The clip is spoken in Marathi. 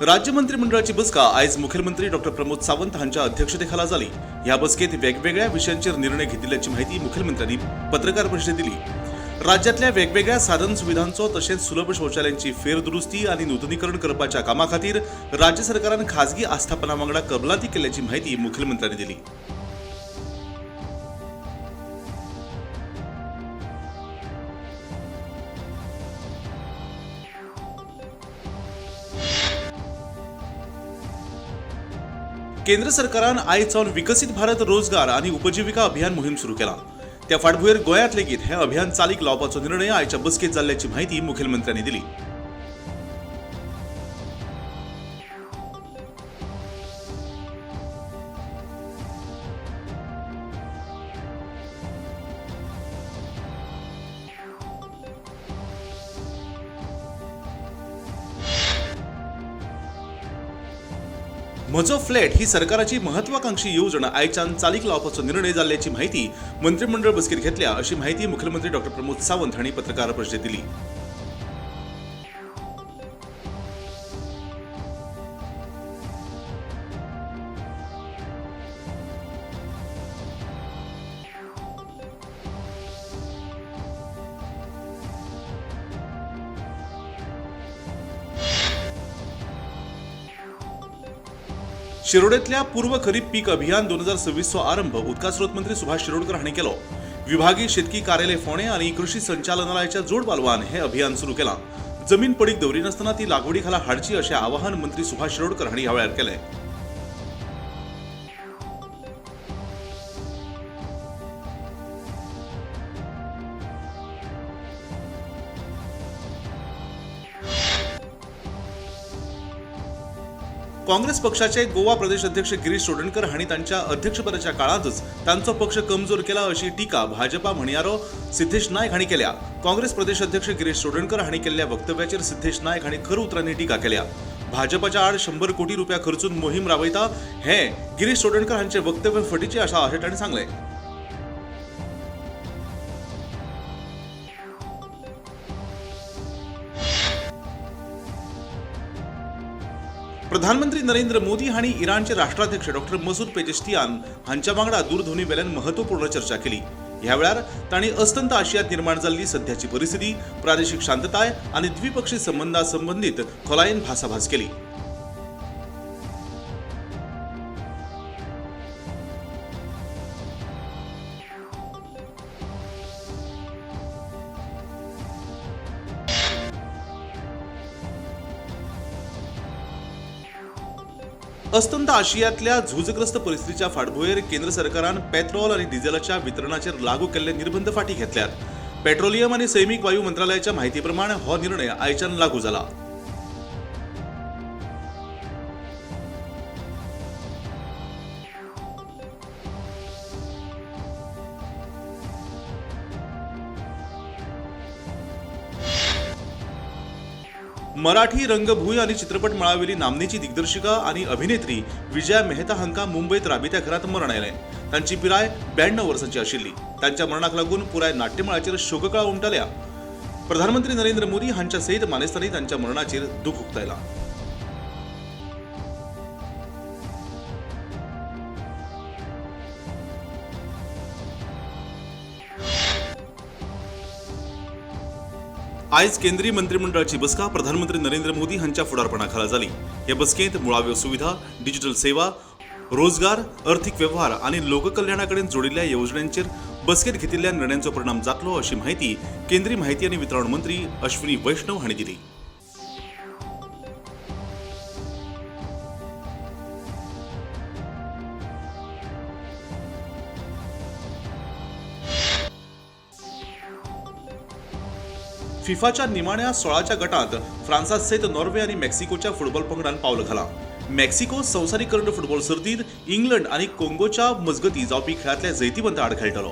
राज्य मंत्रिमंडळाची बसका आज मुख्यमंत्री डॉ. प्रमोद सावंत यांच्या अध्यक्षतेखाला झाली। या बसकेत वेगवेगळ्या विषयांचेर निर्णय घेतिल्ल्याची माहिती मुख्यमंत्र्यांनी पत्रकार परिषदेत दिली। राज्यातल्या वेगवेगळ्या साधन सुविधांचो तसेच सुलभ शौचालयांची फेरदुरुस्ती आणि नूतनीकरण करपाच्या कामा खातीर राज्य सरकारान खाजगी आस्थापना वांगडा कबलाती केल्याची माहिती मुख्यमंत्र्यांनी दिली। केंद्र सरकारान आयजसावन विकसित भारत रोजगार आणि उपजीविका अभियान मोहीम सुरू केला। त्या फाटभुंयेर गोंयांत लेगीत हे अभियान चालीक लावपाचो निर्णय आयच्या बसकेत जाल्ल्याची माहिती मुख्यमंत्र्यांनी दिली। म्हजो फ्लॅट ही सरकाराची महत्वाकांक्षी योजना आयच्यान चालीक लावपाचो निर्णय जाल्ल्याची माहिती मंत्रिमंडळ बसकेत घेतल्या, अशी माहिती मुख्यमंत्री डॉ. प्रमोद सावंत हांणी पत्रकार परिषदेत दिली। शिरोडेतल्या पूर्व खरीप पीक अभियान 2026 चो आरंभ उदका स्रोत मंत्री सुभाष शिरोडकर हांणी केलो। विभागीय शेतकी कार्यालय फोंडे आणि कृषी संचालनालयाच्या जोड पालवान हे अभियान सुरू केलां। जमीन पडीक दवरिनासतना ती लागवडी खाला हाडची अशें आवाहन मंत्री सुभाष शिरोडकर हांणी ह्या वेळार केलें। काँग्रेस पक्षाचे गोवा प्रदेश अध्यक्ष गिरीश चोडणकर हांणी तांच्या अध्यक्षपदाच्या काळातच तांचो पक्ष कमजोर केला अशी टीका भाजपा म्हणयारो सिद्धेश नायक हांणी केल्या। काँग्रेस प्रदेश अध्यक्ष गिरीश चोडणकर हांणी केल्ल्या वक्तव्याचेर सिद्धेश नायक हांणी खर उतरांनी टीका केल्या। भाजपाच्या आड 100 कोटी रुपया खर्चून मोहीम राबयता हे गिरीश चोडणकर हांचे वक्तव्य फटीचे आसा अशें तांणी सांगलें। प्रधानमंत्री नरेंद्र मोदी हांणी इराणचे राष्ट्राध्यक्ष डॉ. मसूद पेजेश्कियान हांच्या वांगडा दूरध्वनी वेल्यान महत्वपूर्ण चर्चा केली। ह्या वेळार तांणी अस्तंत आशियांत निर्माण जाल्ली सध्याची परिस्थिती, प्रादेशीक शांतताय आणि द्विपक्षीय संबंधा संबंधित खोलायेन भासाभास केली। अस्तंत आशियातल्या झुजग्रस्त परिस्थितीच्या फाटभुंयेर केंद्र सरकारान पेट्रोल आणि डिझेलाच्या वितरणाचेर लागू केल्ले निर्बंध फाटी घेतल्यात। पेट्रोलियम आणि सैमीक वायू मंत्रालयाच्या माहिती प्रमाण हो निर्णय आयच्यान लागू जाला। मराठी रंगभूंय आणि चित्रपट मळावेली नामनेची दिग्दर्शिका आणि अभिनेत्री विजया मेहता हांका मुंबईत राबित्या घरात मरण आयलें। तांची पिराय 92 वर्सांची आशिल्ली। तांच्या मरणाक लागून पुराय नाट्यमळाचेर शोककळा उमटल्या। प्रधानमंत्री नरेंद्र मोदी हांच्या सयत मानेस्तांनी तांच्या मरणाचेर दुःख उक्तायलां। आज केंद्रीय मंत्रिमंडळाची बसका प्रधानमंत्री नरेंद्र मोदी हांच्या फुडारपणाखाला जाली। ह्या बसकेंत मुळाव्यो सुविधा, डिजिटल सेवा, रोजगार, अर्थीक व्यवहार आणि लोककल्याणाकडेन जोडिल्ल्या येवजण्यांचेर बसकेत घेतिल्ल्या निर्णयांचो परिणाम जातलो अशी माहिती केंद्रीय माहिती आणि वितरण मंत्री अश्विनी वैष्णव हांणी दिली। फिफाच्या निमाण्या 16च्या गटात फ्रान्सात सयत नॉर्वे आणि मेक्सिकोच्या फुटबॉल पंगडान पावल घाला। मेक्सिको संवसारीकरण फुटबॉल सर्तीत इंग्लंड आणि कोंगोच्या मजगती जावपी खेळांतल्या जैतिवंत आड खेळटलो।